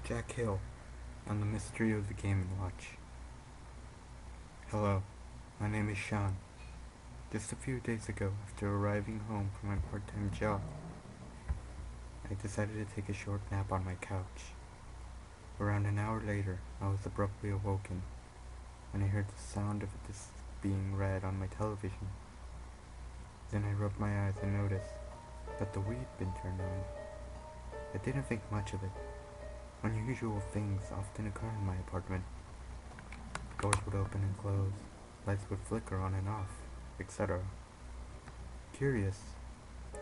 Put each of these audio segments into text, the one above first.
Jack Hill on the mystery of the Game & Watch. Hello, my name is Sean. Just a few days ago, after arriving home from my part-time job, I decided to take a short nap on my couch. Around an hour later, I was abruptly awoken when I heard the sound of this being read on my television. Then I rubbed my eyes and noticed that the we'd been turned on. I didn't think much of it. Unusual things often occur in my apartment. Doors would open and close, lights would flicker on and off, etc. Curious,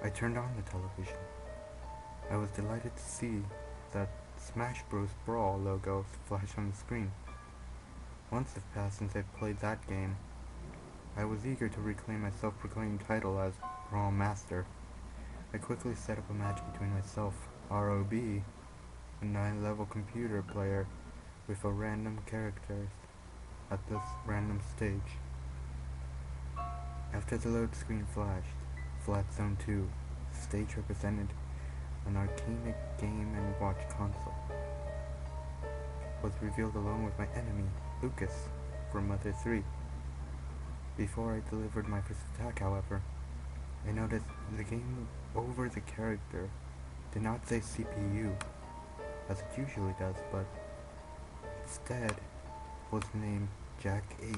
I turned on the television. I was delighted to see that Smash Bros. Brawl logo flash on the screen. Months have passed since I played that game. I was eager to reclaim my self-proclaimed title as Brawl Master. I quickly set up a match between myself, ROB, a 9-level computer player with a random characters at this random stage. After the load screen flashed, Flat Zone 2, the stage represented an arcade game and watch console, was revealed along with my enemy, Lucas, from Mother 3. Before I delivered my first attack, however, I noticed the game over the character did not say CPU, as it usually does, but instead was named Jack H.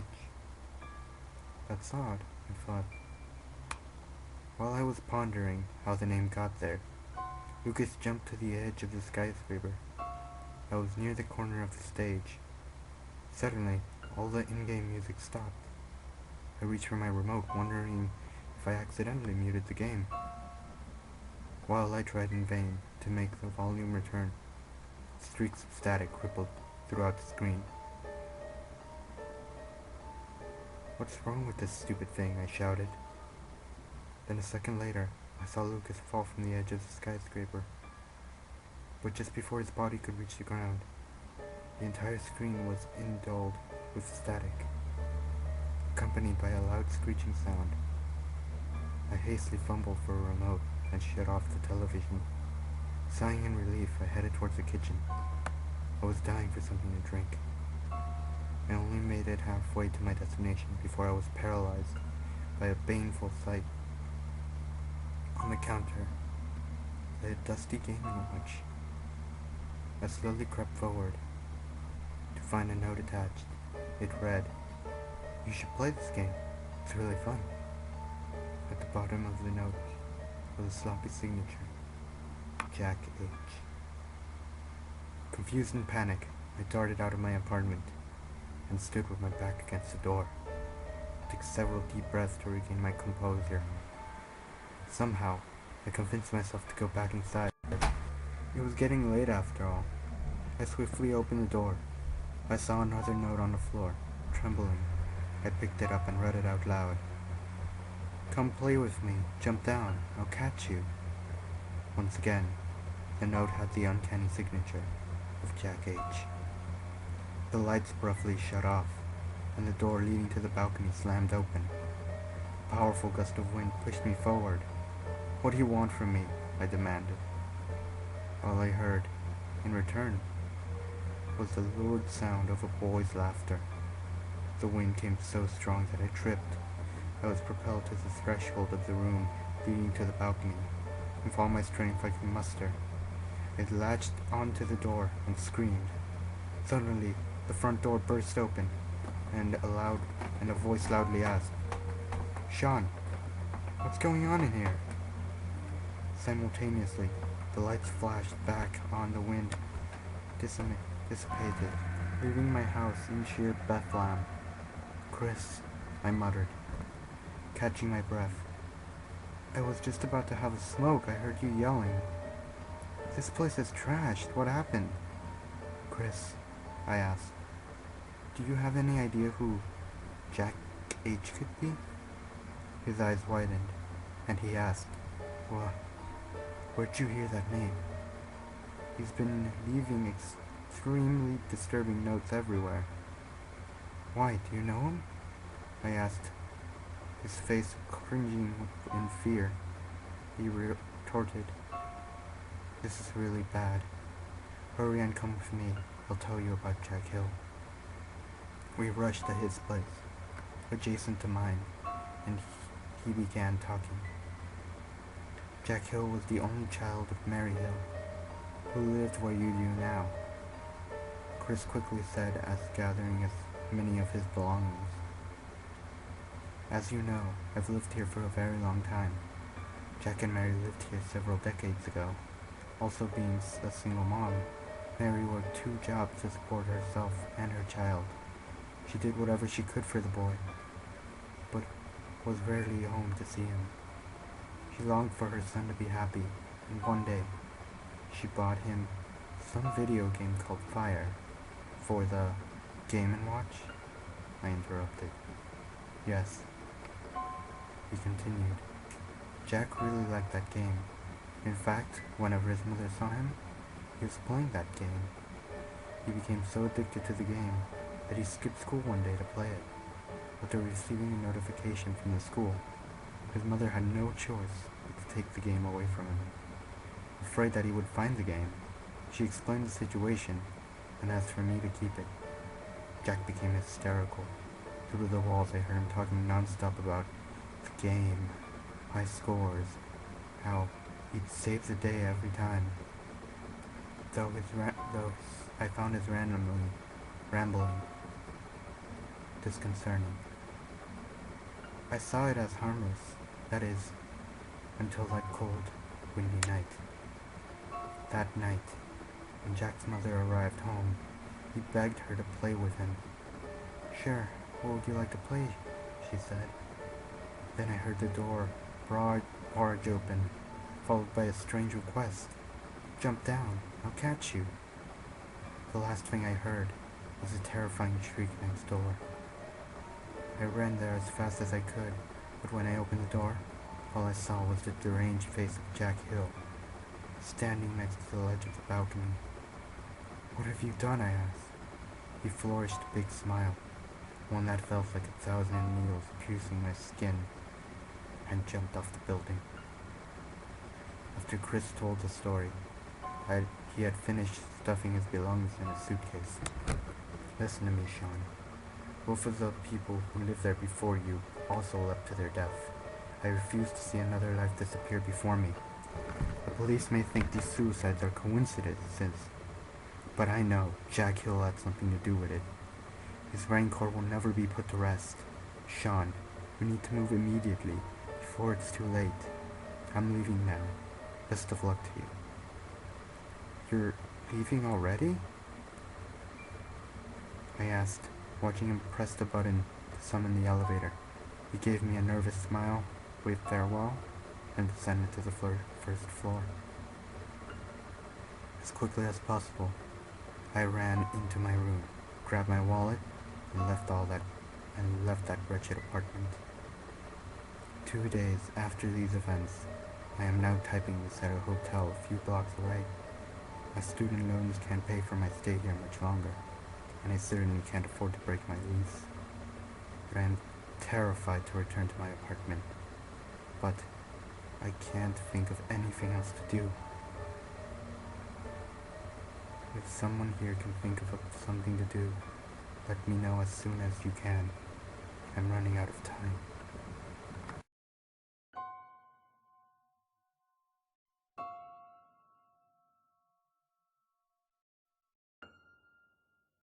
That's odd, I thought. While I was pondering how the name got there, Lucas jumped to the edge of the skyscraper. I was near the corner of the stage. Suddenly, all the in-game music stopped. I reached for my remote, wondering if I accidentally muted the game. While I tried in vain to make the volume return, streaks of static rippled throughout the screen. "What's wrong with this stupid thing?" I shouted. Then a second later, I saw Lucas fall from the edge of the skyscraper. But just before his body could reach the ground, the entire screen was indulged with static, accompanied by a loud screeching sound. I hastily fumbled for a remote and shut off the television. Sighing in relief, I headed towards the kitchen. I was dying for something to drink. I only made it halfway to my destination before I was paralyzed by a baneful sight. On the counter lay a dusty Game & Watch. I slowly crept forward to find a note attached. It read, "You should play this game. It's really fun." At the bottom of the note was a sloppy signature, Jack H. Confused and panicked, I darted out of my apartment and stood with my back against the door. I took several deep breaths to regain my composure. Somehow, I convinced myself to go back inside. It was getting late after all. I swiftly opened the door. I saw another note on the floor. Trembling, I picked it up and read it out loud. "Come play with me. Jump down. I'll catch you." Once again, the note had the uncanny signature of Jack H. The lights abruptly shut off, and the door leading to the balcony slammed open. A powerful gust of wind pushed me forward. "What do you want from me?" I demanded. All I heard, in return, was the lurid sound of a boy's laughter. The wind came so strong that I tripped. I was propelled to the threshold of the room leading to the balcony. With all my strength I could muster, I latched onto the door and screamed. Suddenly, the front door burst open, and a voice loudly asked, "Sean, what's going on in here?" Simultaneously, the lights flashed back on, the wind dissipated, leaving my house in sheer Bethlehem. "Chris," I muttered, catching my breath. "I was just about to have a smoke. I heard you yelling. This place is trashed. What happened?" "Chris," I asked, "do you have any idea who Jack H could be?" His eyes widened, and he asked, Where'd you hear that name?" "He's been leaving extremely disturbing notes everywhere." "Why, do you know him?" I asked, his face cringing in fear. He retorted, "This is really bad. Hurry and come with me. I'll tell you about Jack Hill. We rushed to his place, adjacent to mine, and he began talking. Jack Hill was the only child of Mary Hill, who lived where you do now. Chris quickly said as gathering as many of his belongings. As you know, I've lived here for a very long time. Jack and Mary lived here several decades ago. Also being a single mom, Mary worked 2 jobs to support herself and her child. She did whatever she could for the boy, but was rarely home to see him. She longed for her son to be happy, and one day, she bought him some video game called Fire for the Game & Watch. I interrupted. Yes. He continued. Jack really liked that game. In fact, whenever his mother saw him, he was playing that game. He became so addicted to the game that he skipped school one day to play it. After receiving a notification from the school, his mother had no choice but to take the game away from him. Afraid that he would find the game, she explained the situation and asked for me to keep it. Jack became hysterical. Through the walls I heard him talking non-stop about the game, high scores, how he'd save the day every time. Though I found his rambling disconcerting. I saw it as harmless, that is, until that cold, windy night. That night, when Jack's mother arrived home, he begged her to play with him. Sure, what would you like to play? She said. Then I heard the door barge open, followed by a strange request. Jump down, I'll catch you. The last thing I heard was a terrifying shriek next door. I ran there as fast as I could, but when I opened the door, all I saw was the deranged face of Jack Hill, standing next to the ledge of the balcony. What have you done? I asked. He flourished a big smile, one that felt like 1,000 needles piercing my skin, and jumped off the building. After Chris told the story, he had finished stuffing his belongings in a suitcase. Listen to me, Sean. Both of the people who lived there before you also leapt to their death. I refuse to see another life disappear before me. The police may think these suicides are coincidences, but I know Jack Hill had something to do with it. His rancor will never be put to rest. Sean, we need to move immediately, before it's too late. I'm leaving now. Best of luck to you. You're leaving already? I asked, watching him press the button to summon the elevator. He gave me a nervous smile, waved farewell, and descended to the first floor. As quickly as possible, I ran into my room, grabbed my wallet, and left that wretched apartment. 2 days after these events, I am now typing this at a hotel a few blocks away. My student loans can't pay for my stay here much longer, and I certainly can't afford to break my lease. But I am terrified to return to my apartment. But I can't think of anything else to do. If someone here can think of something to do, let me know as soon as you can. I'm running out of time.